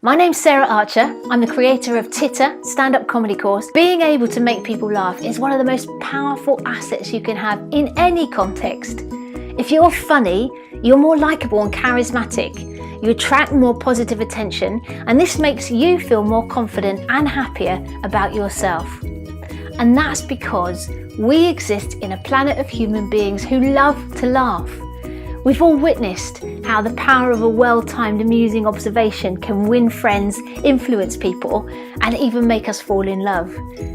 My name's Sarah Archer. I'm the creator of Titter stand-up comedy course. Being able to make people laugh is one of the most powerful assets you can have in any context. If you're funny, you're more likable and charismatic. You attract more positive attention, and this makes you feel more confident and happier about yourself. And that's because we exist in a planet of human beings who love to laugh. We've all witnessed how the power of a well-timed, amusing observation can win friends, influence people, and even make us fall in love.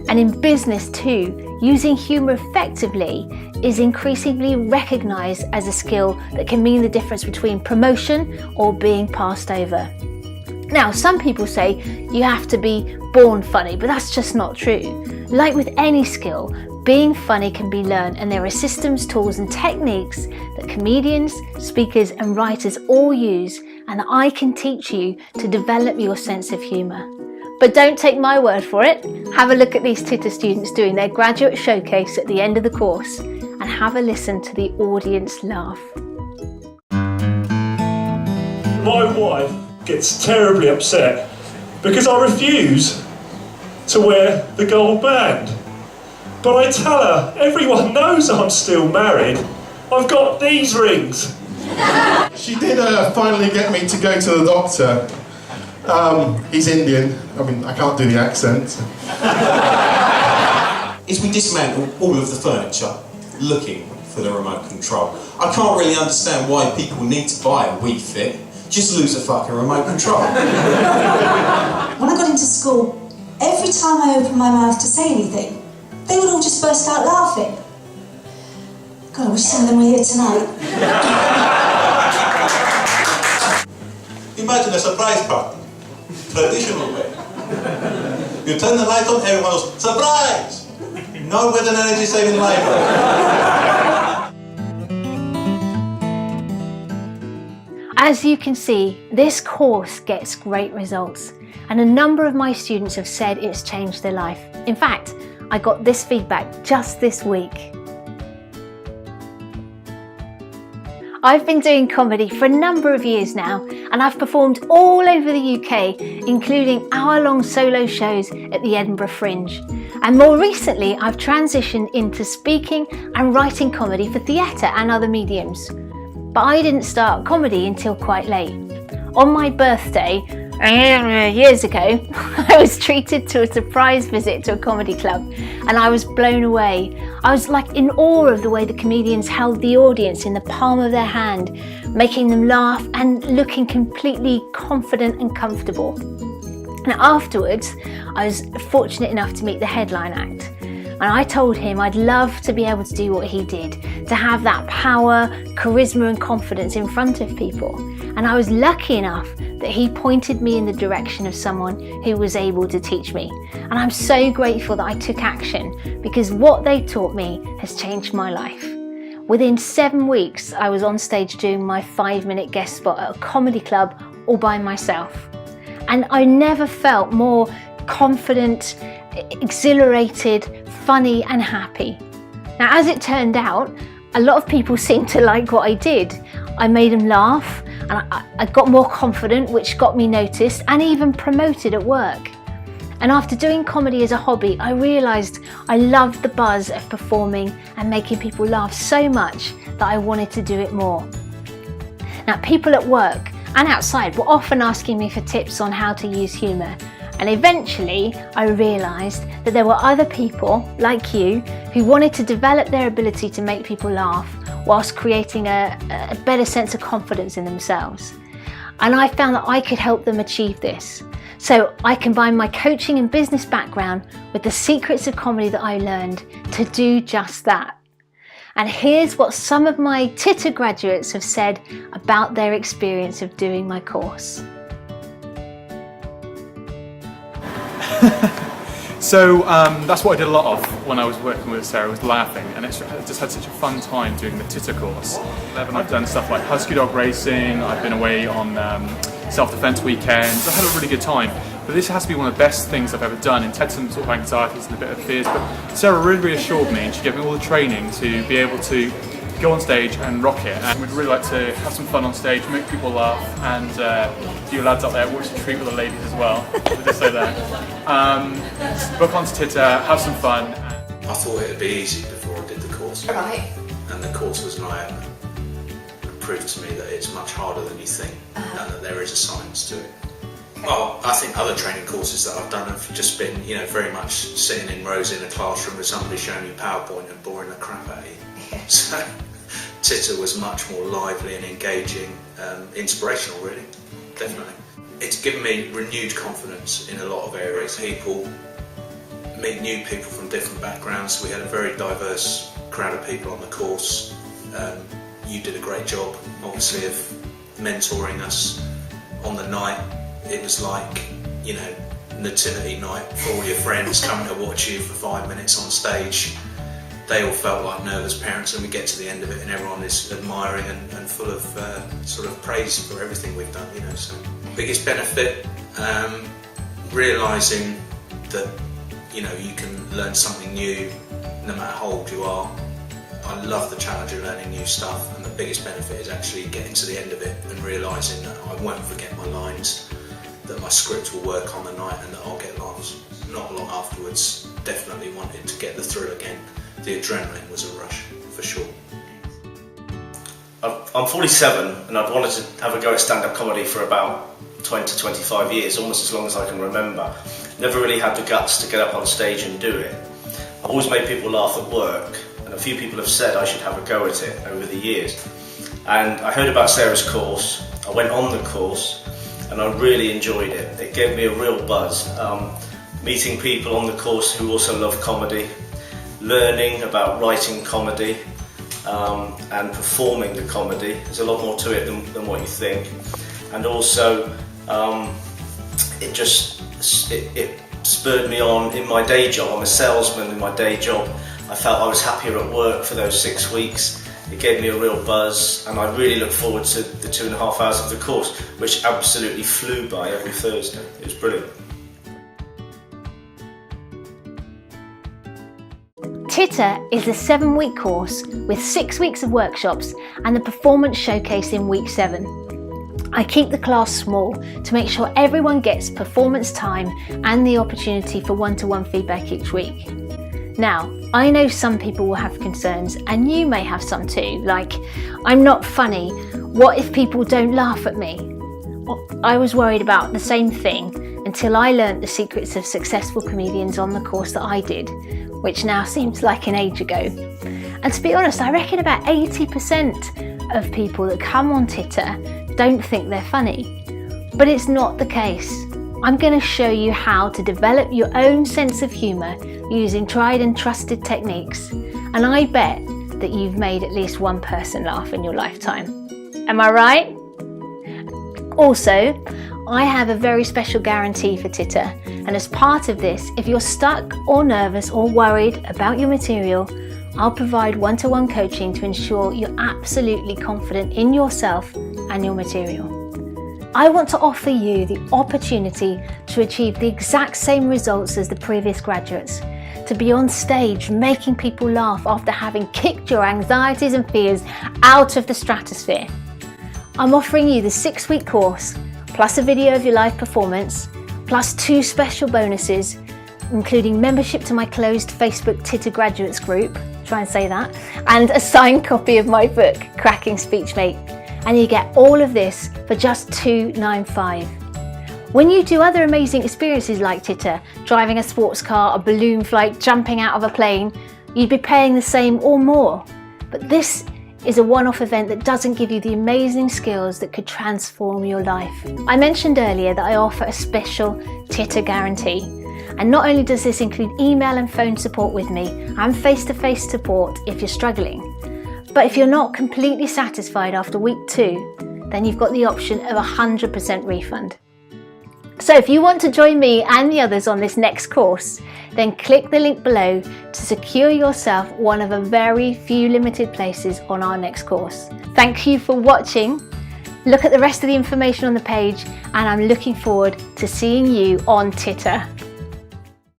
And in business too, using humour effectively is increasingly recognised as a skill that can mean the difference between promotion or being passed over. Now, some people say you have to be born funny, but that's just not true. Like with any skill, being funny can be learned, and there are systems, tools and techniques that comedians, speakers and writers all use, and that I can teach you to develop your sense of humour. But don't take my word for it. Have a look at these Titter students doing their graduate showcase at the end of the course, and have a listen to the audience laugh. My wife gets terribly upset because I refuse to wear the gold band. But I tell her, everyone knows I'm still married. I've got these rings. She did finally get me to go to the doctor. He's Indian. I mean, I can't do the accent. Is we dismantle all of the furniture looking for the remote control. I can't really understand why people need to buy a Wii Fit. Just lose a fucking remote control. When I got into school, every time I opened my mouth to say anything, they would all just burst out laughing. God, I wish some of them were here tonight. Imagine a surprise party, traditional way. You turn the light on, everyone goes, surprise! No with an energy saving light. As you can see, this course gets great results, and a number of my students have said it's changed their life. In fact, I got this feedback just this week. I've been doing comedy for a number of years now, and I've performed all over the UK, including hour-long solo shows at the Edinburgh Fringe. And more recently, I've transitioned into speaking and writing comedy for theatre and other mediums. But I didn't start comedy until quite late. On my birthday, years ago, I was treated to a surprise visit to a comedy club, and I was blown away. I was like in awe of the way the comedians held the audience in the palm of their hand, making them laugh and looking completely confident and comfortable. Now afterwards, I was fortunate enough to meet the headline act. And I told him I'd love to be able to do what he did, to have that power, charisma and confidence in front of people. And I was lucky enough that he pointed me in the direction of someone who was able to teach me. And I'm so grateful that I took action, because what they taught me has changed my life. Within 7 weeks, I was on stage doing my 5-minute guest spot at a comedy club all by myself. And I never felt more confident, exhilarated, funny and happy. Now, as it turned out, a lot of people seemed to like what I did. I made them laugh, and I got more confident, which got me noticed and even promoted at work. And after doing comedy as a hobby, I realised I loved the buzz of performing and making people laugh so much that I wanted to do it more. Now, people at work and outside were often asking me for tips on how to use humour. And eventually I realised that there were other people like you who wanted to develop their ability to make people laugh whilst creating a better sense of confidence in themselves. And I found that I could help them achieve this. So I combined my coaching and business background with the secrets of comedy that I learned to do just that. And here's what some of my Titter graduates have said about their experience of doing my course. So that's what I did a lot of when I was working with Sarah, was laughing, and I just had such a fun time doing the Titter course. I've done stuff like husky dog racing, I've been away on self-defense weekends, I've had a really good time. But this has to be one of the best things I've ever done. It had some sort of anxieties and a bit of fears, but Sarah really reassured me, and she gave me all the training to be able to go on stage and rock it. And we'd really like to have some fun on stage, make people laugh, and you lads out there, watch the treat with the ladies as well. We'll just say that. Book onto Titter, have some fun. I thought it would be easy before I did the course. Right. And the course was an eye-opener. It proved to me that it's much harder than you think, and that there is a science to it. Well, I think other training courses that I've done have just been, very much sitting in rows in a classroom with somebody showing you PowerPoint and boring the crap out of you. Yeah. So, Titter was much more lively and engaging, inspirational really, definitely. It's given me renewed confidence in a lot of areas. People meet new people from different backgrounds. We had a very diverse crowd of people on the course. You did a great job, obviously, of mentoring us on the night. It was like, nativity night for all your friends coming to watch you for 5 minutes on stage. They all felt like nervous parents, and we get to the end of it and everyone is admiring and full of sort of praise for everything we've done, So, biggest benefit, realising that, you can learn something new no matter how old you are. I love the challenge of learning new stuff, and the biggest benefit is actually getting to the end of it and realising that I won't forget my lines, that my script will work on the night, and that I'll get laughs. Not long afterwards, definitely wanted to get the thrill again. The adrenaline was a rush, for sure. I'm 47 and I've wanted to have a go at stand-up comedy for about 20 to 25 years, almost as long as I can remember. Never really had the guts to get up on stage and do it. I've always made people laugh at work, and a few people have said I should have a go at it over the years. And I heard about Sarah's course, I went on the course, and I really enjoyed it. It gave me a real buzz. Meeting people on the course who also love comedy, learning about writing comedy, and performing the comedy. There's a lot more to it than what you think. And also, it spurred me on in my day job. I'm a salesman in my day job. I felt I was happier at work for those 6 weeks. It gave me a real buzz, and I really look forward to the 2.5 hours of the course, which absolutely flew by every Thursday. It was brilliant. Titter is a 7-week course with 6 weeks of workshops and the performance showcase in week 7. I keep the class small to make sure everyone gets performance time and the opportunity for one-to-one feedback each week. Now, I know some people will have concerns, and you may have some too, like, I'm not funny, what if people don't laugh at me? I was worried about the same thing until I learnt the secrets of successful comedians on the course that I did, which now seems like an age ago. And to be honest, I reckon about 80% of people that come on Titter don't think they're funny. But it's not the case. I'm going to show you how to develop your own sense of humour using tried and trusted techniques, and I bet that you've made at least one person laugh in your lifetime. Am I right? Also, I have a very special guarantee for Titter, and as part of this, if you're stuck or nervous or worried about your material, I'll provide one-to-one coaching to ensure you're absolutely confident in yourself and your material. I want to offer you the opportunity to achieve the exact same results as the previous graduates, to be on stage making people laugh after having kicked your anxieties and fears out of the stratosphere. I'm offering you the 6-week course, plus a video of your live performance, plus 2 special bonuses, including membership to my closed Facebook Titter Graduates group, try and say that, and a signed copy of my book, Cracking Speechmate. And you get all of this for just $295. When you do other amazing experiences like Titter, driving a sports car, a balloon flight, jumping out of a plane, you'd be paying the same or more. But this is a one-off event that doesn't give you the amazing skills that could transform your life. I mentioned earlier that I offer a special Titter guarantee. And not only does this include email and phone support with me and face-to-face support if you're struggling, but if you're not completely satisfied after week 2, then you've got the option of 100% refund. So if you want to join me and the others on this next course, then click the link below to secure yourself one of a very few limited places on our next course. Thank you for watching. Look at the rest of the information on the page, and I'm looking forward to seeing you on Titter.